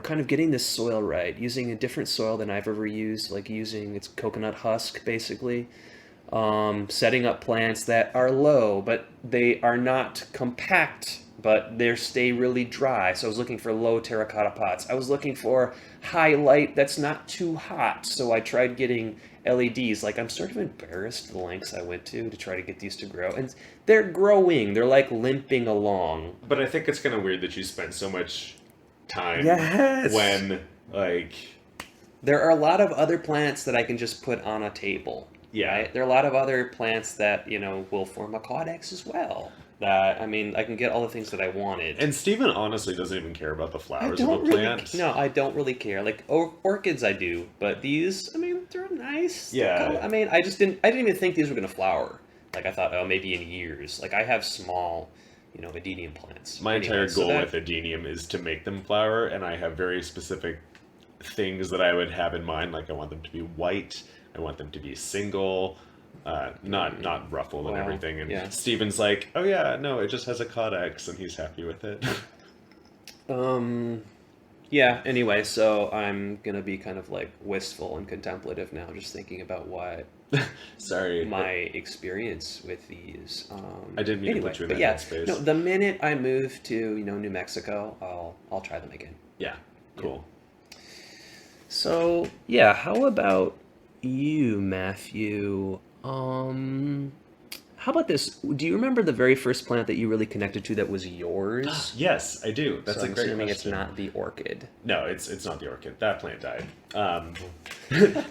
kind of getting this soil right, using a different soil than I've ever used, like using its coconut husk, basically. Setting up plants that are low, but they are not compact, but they stay really dry. So I was looking for low terracotta pots. I was looking for high light that's not too hot. So I tried getting LEDs. Like, I'm sort of embarrassed the lengths I went to try to get these to grow. And they're growing. They're like limping along. But I think it's kind of weird that you spent so much time Yes. when, like, There are a lot of other plants that I can just put on a table. yeah. Right? There are a lot of other plants that, will form a caudex as well. That, I mean, I can get all the things that I wanted. And Steven honestly doesn't even care about the I flowers of a don't really, plant. no, I don't really care. Like orchids, I do, but these, I mean, they're nice. Yeah. I mean, I didn't even think these were gonna flower. Like, I thought, oh, maybe in years. Like, I have small, adenium plants. My Anyway, entire so goal that- with adenium is to make them flower, and I have very specific things that I would have in mind. Like, I want them to be white. I want them to be single. Not ruffled and Wow, everything. And yeah. Steven's like, oh yeah, no, it just has a caudex, and he's happy with it. Yeah. Anyway, so I'm gonna be kind of like wistful and contemplative now, just thinking about what Sorry. my experience with these. I didn't mean to Anyway, put you in but that yeah, headspace. no. The minute I move to New Mexico, I'll try them again. Yeah, cool. So, yeah, how about you, Matthew? How about this? Do you remember the very first plant that you really connected to that was yours? Yes, I do. That's So a I'm great assuming it's question. not the orchid. No, it's not the orchid. That plant died.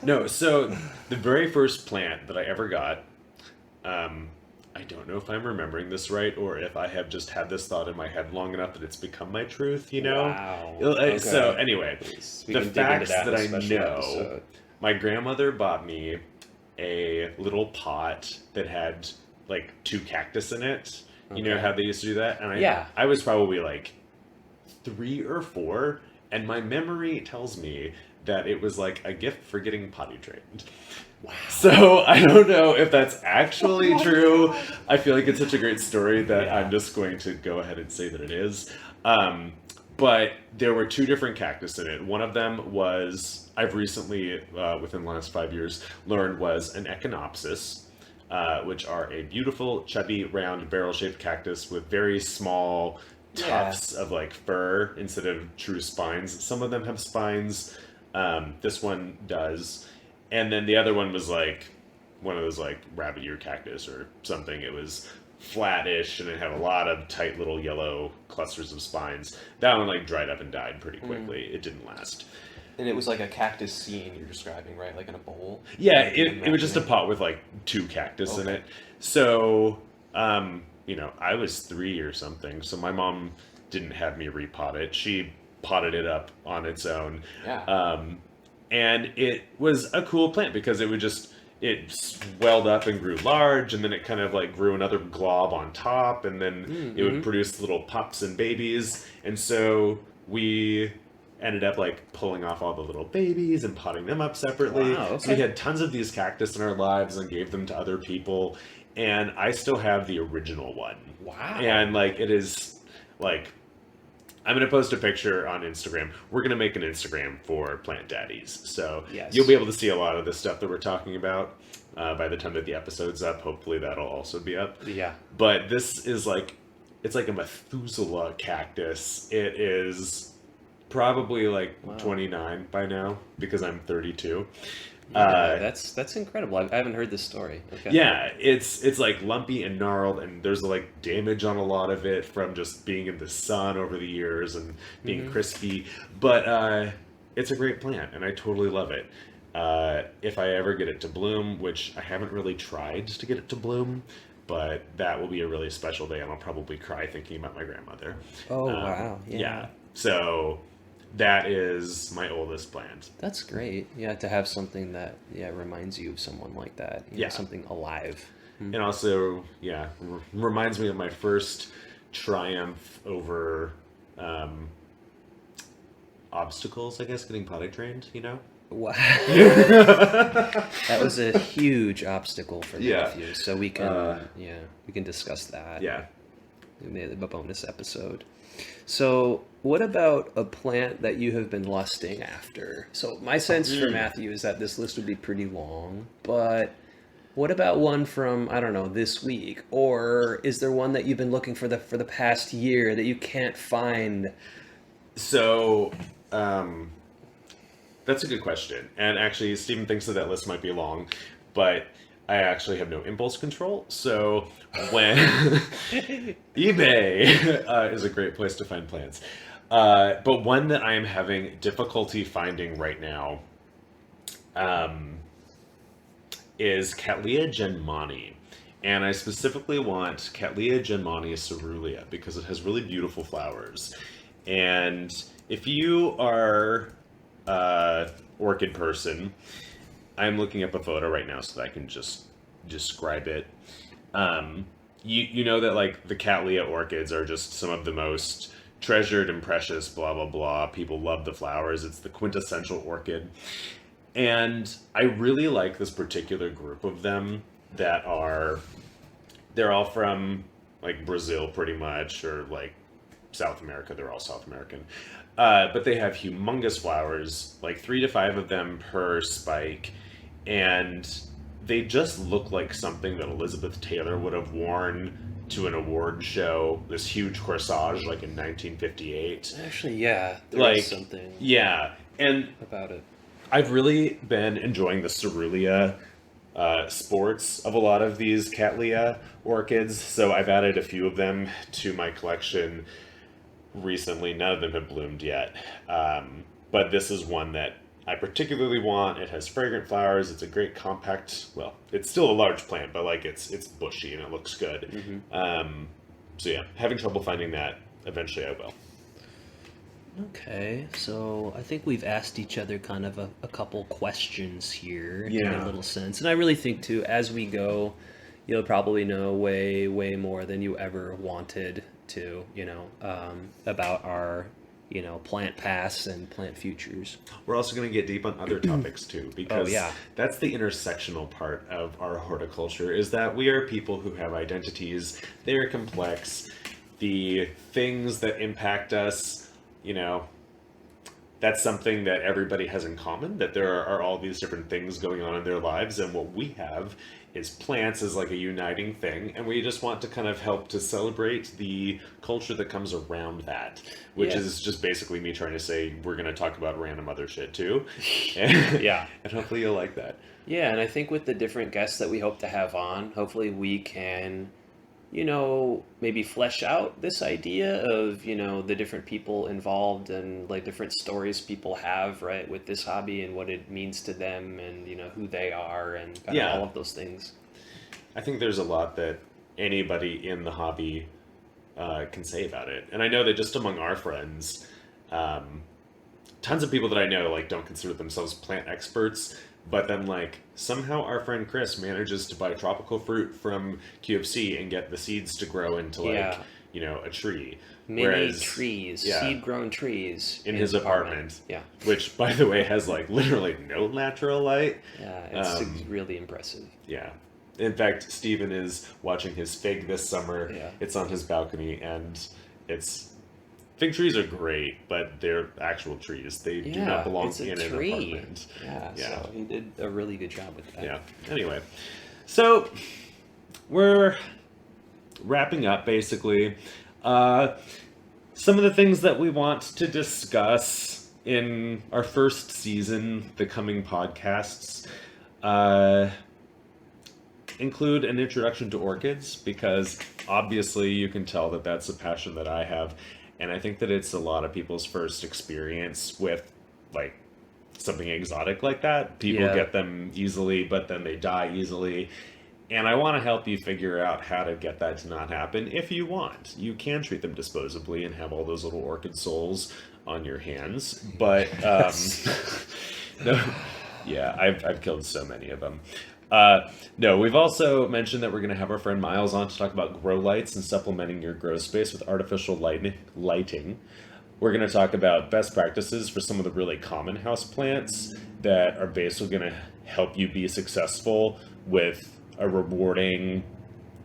No, so the very first plant that I ever got, um, I don't know if I'm remembering this right or if I have just had this thought in my head long enough that it's become my truth, you know? Wow. So Okay. anyway, We the can dig into facts that in that a I special know, episode. my grandmother bought me a little pot that had like two cactus in it. You know Okay. how they used to do that? And Yeah. I was probably like 3 or 4, and my memory tells me that it was like a gift for getting potty trained. Wow. So I don't know if that's actually true. I feel like it's such a great story that Yeah. I'm just going to go ahead and say that it is. But there were two different cactus in it. One of them was, I've recently, within the last 5 years, learned was an echinopsis, which are a beautiful, chubby, round, barrel-shaped cactus with very small tufts of like fur instead of true spines. Some of them have spines. This one does. And then the other one was like one of those like rabbit ear cactus or something. It was flattish and it had a lot of tight little yellow clusters of spines. That one like dried up and died pretty quickly. It didn't last. And it was like a cactus scene you're describing, right? Like in a bowl? Yeah, I'm it was just a imagining. pot with like two cactus in Okay. it. So, I was 3 or something. So my mom didn't have me repot it. She potted it up on its own. Yeah. And it was a cool plant because it swelled up and grew large, and then it kind of like grew another glob on top, and then it would Mm-hmm. produce little pups and babies. And so we ended up like pulling off all the little babies and potting them up separately. Wow, So we okay. had tons of these cactus in our lives and gave them to other people. And I still have the original one. Wow. And like it is like I'm going to post a picture on Instagram. We're going to make an Instagram for Plant Daddies. So Yes. you'll be able to see a lot of the stuff that we're talking about by the time that the episode's up. Hopefully that'll also be up. Yeah. But this is like, it's like a Methuselah cactus. It is probably like Wow. 29 by now because I'm 32. Yeah, that's incredible. I haven't heard this story. Okay. Yeah, it's like lumpy and gnarled, and there's like damage on a lot of it from just being in the sun over the years and being crispy. But it's a great plant, and I totally love it. If I ever get it to bloom, which I haven't really tried to get it to bloom, but that will be a really special day, and I'll probably cry thinking about my grandmother. Oh, wow. Yeah. So that is my oldest plant. That's great. Yeah, to have something that reminds you of someone like that. You know, Yeah. something alive. And also, yeah, reminds me of my first triumph over obstacles, I guess, getting potty trained, you know? Wow. That was a huge obstacle for Yeah. Matthew. So we can we can discuss that. Yeah. Maybe a bonus episode. So, what about a plant that you have been lusting after? So, my sense for Matthew is that this list would be pretty long, but what about one from, I don't know, this week? Or is there one that you've been looking for the past year that you can't find? So, that's a good question. And actually, Stephen thinks that list might be long, but I actually have no impulse control. So when eBay is a great place to find plants. But one that I am having difficulty finding right now is Cattleya genmani. And I specifically want Cattleya genmani cerulean because it has really beautiful flowers. And if you are orchid person, I'm looking up a photo right now so that I can just describe it. You know that like the Cattleya orchids are just some of the most treasured and precious, blah blah blah. People love the flowers. It's the quintessential orchid. And I really like this particular group of them they're all from like Brazil pretty much, or like South America. They're all South American. But they have humongous flowers, like 3 to 5 of them per spike. And they just look like something that Elizabeth Taylor would have worn to an award show, this huge corsage like in 1958. Actually, yeah, there Like, is something yeah. And about it. I've really been enjoying the cerulean sports of a lot of these Cattleya orchids, so I've added a few of them to my collection recently. None of them have bloomed yet, but this is one that I particularly want. It has fragrant flowers. It's a great compact. Well, it's still a large plant, but like it's bushy and it looks good. So yeah, having trouble finding that. Eventually, I will. Okay, so I think we've asked each other kind of a couple questions here to get Yeah. a little sense. And I really think, too, as we go, you'll probably know way, way more than you ever wanted to, about our, plant pasts and plant futures. We're also going to get deep on other topics too, because yeah. that's the intersectional part of our horticulture, is that we are people who have identities. They're complex. The things that impact us, that's something that everybody has in common, that there are all these different things going on in their lives, and what we have is plants as like a uniting thing, and we just want to kind of help to celebrate the culture that comes around that, which Yeah. is just basically me trying to say we're going to talk about random other shit too. And, Yeah. and hopefully you'll like that. Yeah, and I think with the different guests that we hope to have on, hopefully we can, maybe flesh out this idea of, the different people involved and like different stories people have, right, with this hobby and what it means to them and, who they are and kind Yeah. of all of those things. I think there's a lot that anybody in the hobby can say about it. And I know that just among our friends, tons of people that I know like don't consider themselves plant experts, but then like somehow our friend Chris manages to buy tropical fruit from QFC and get the seeds to grow into like, Yeah. a tree. Mini trees, yeah, seed-grown trees in his apartment. Yeah. Which, by the way, has like literally no natural light. Yeah, it's really impressive. Yeah. In fact, Steven is watching his fig this summer. Yeah. It's on his balcony, and fig trees are great, but they're actual trees. They do not belong it's a in tree. an apartment. Yeah, Yeah. so he did a really good job with that. Yeah. Anyway, so we're wrapping up basically. Some of the things that we want to discuss in our first season, the coming podcasts, include an introduction to orchids, because obviously you can tell that that's a passion that I have, and I think that it's a lot of people's first experience with like something exotic like that. People Yeah. get them easily, but then they die easily. And I want to help you figure out how to get that to not happen if you want. You can treat them disposably and have all those little orchid souls on your hands, but no, yeah, I've killed so many of them. No, we've also mentioned that we're going to have our friend Miles on to talk about grow lights and supplementing your grow space with artificial lighting. We're going to talk about best practices for some of the really common house plants that are basically going to help you be successful with a rewarding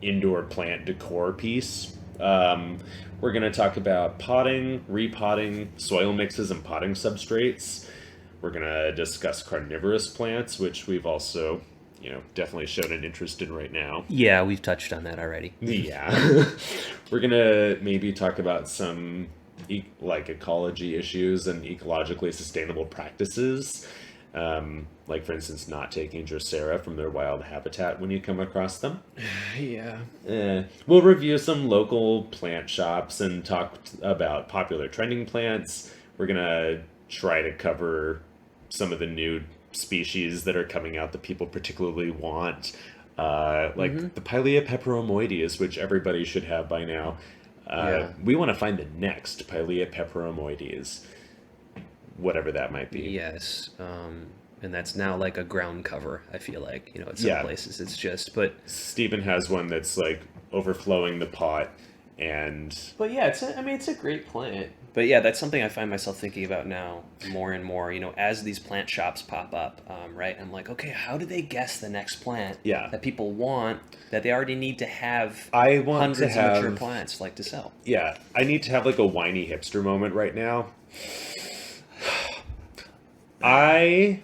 indoor plant decor piece. We're going to talk about potting, repotting, soil mixes, and potting substrates. We're going to discuss carnivorous plants, which we've also, definitely shown an interest in right now. Yeah, we've touched on that already. Yeah. We're going to maybe talk about some ecology issues and ecologically sustainable practices. Like, for instance, not taking Drosera from their wild habitat when you come across them. Yeah. We'll review some local plant shops and talk about popular trending plants. We're going to try to cover some of the new species that are coming out that people particularly want. The Pilea peperomoides, which everybody should have by now. We want to find the next Pilea peperomoides, whatever that might be. Yes. And that's now like a ground cover, I feel like, at some places it's just, but Stephen has one that's like overflowing the pot, and yeah, it's a great plant. But yeah, that's something I find myself thinking about now more and more, as these plant shops pop up, right? I'm like, okay, how do they guess the next plant that people want, that they already need to have I want hundreds to have, of mature plants like to sell? Yeah, I need to have like a whiny hipster moment right now. I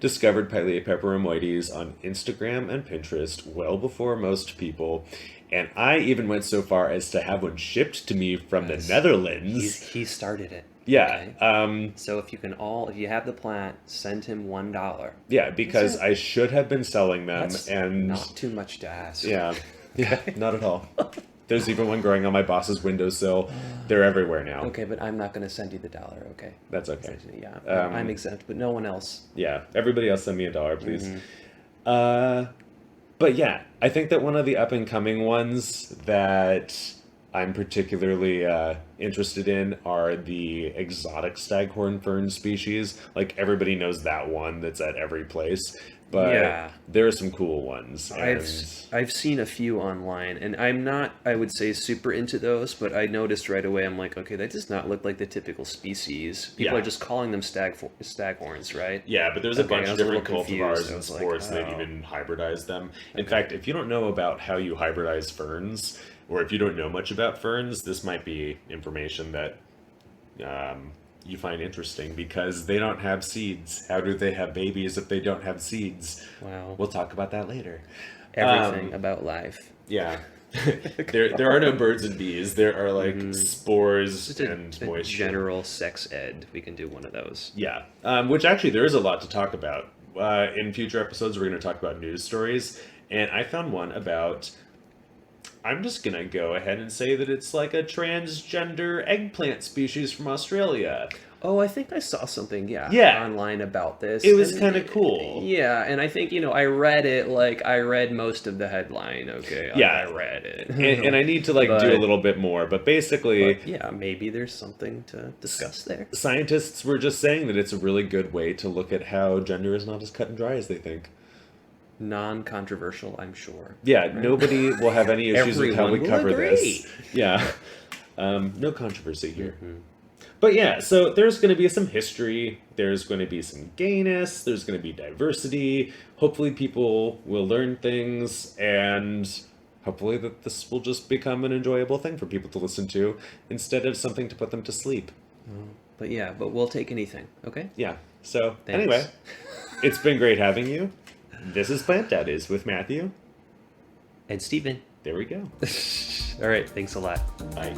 discovered Pilea peperomoides on Instagram and Pinterest well before most people, and I even went so far as to have one shipped to me from the Netherlands. He started it. Yeah. Okay. So if you have the plant, send him $1. Yeah, because That's it. I should have been selling them, That's and not too much to ask. yeah, not at all. There's even one growing on my boss's windowsill. They're everywhere now. Okay, but I'm not going to send you the $1. Okay. That's okay. Yeah, Um, I'm exempt, but no one else. Yeah, everybody else send me $1, please. Mm-hmm. But yeah, I think that one of the up and coming ones that I'm particularly interested in are the exotic staghorn fern species. Like everybody knows that one that's at every place, but Yeah. there are some cool ones. And I've seen a few online, and I'm not, I would say, super into those, but I noticed right away. I'm like, okay, that does not look like the typical species. People Yeah. are just calling them staghorns, right? yeah, but there's a Okay, bunch I of was a little different confused. cultivars I and was like, sports that oh. even hybridize them. In fact, if you don't know about how you hybridize ferns, or if you don't know much about ferns, this might be information that you find interesting because they don't have seeds. How do they have babies if they don't have seeds? Wow. We'll talk about that later. Everything about life. Yeah. there are no birds and bees. There are like spores Just and a moisture. general sex ed. We can do one of those. Yeah, which actually there is a lot to talk about. In future episodes, we're going to talk about news stories, and I found one about. I'm just going to go ahead and say that it's like a transgender eggplant species from Australia. Oh, I think I saw something, Yeah. online about this. It was And- kind of cool. Yeah, and I think, I read it, I read most of the headline, okay? Yeah. I read it. And I need to do a But- little bit more, but basically, But, yeah, maybe there's something to discuss there. scientists were just saying that it's a really good way to look at how gender is not as cut and dry as they think. Non-controversial, I'm sure. Yeah, nobody will have any issues with how we Everyone will cover agree. this. Yeah. No controversy here. But yeah, so there's going to be some history, there's going to be some gayness, there's going to be diversity. Hopefully people will learn things, and hopefully that this will just become an enjoyable thing for people to listen to instead of something to put them to sleep. But we'll take anything, okay? Yeah. So Thanks. anyway, it's been great having you. This is Plant Daddies with Matthew. And Steven. There we go. All right, thanks a lot. Bye.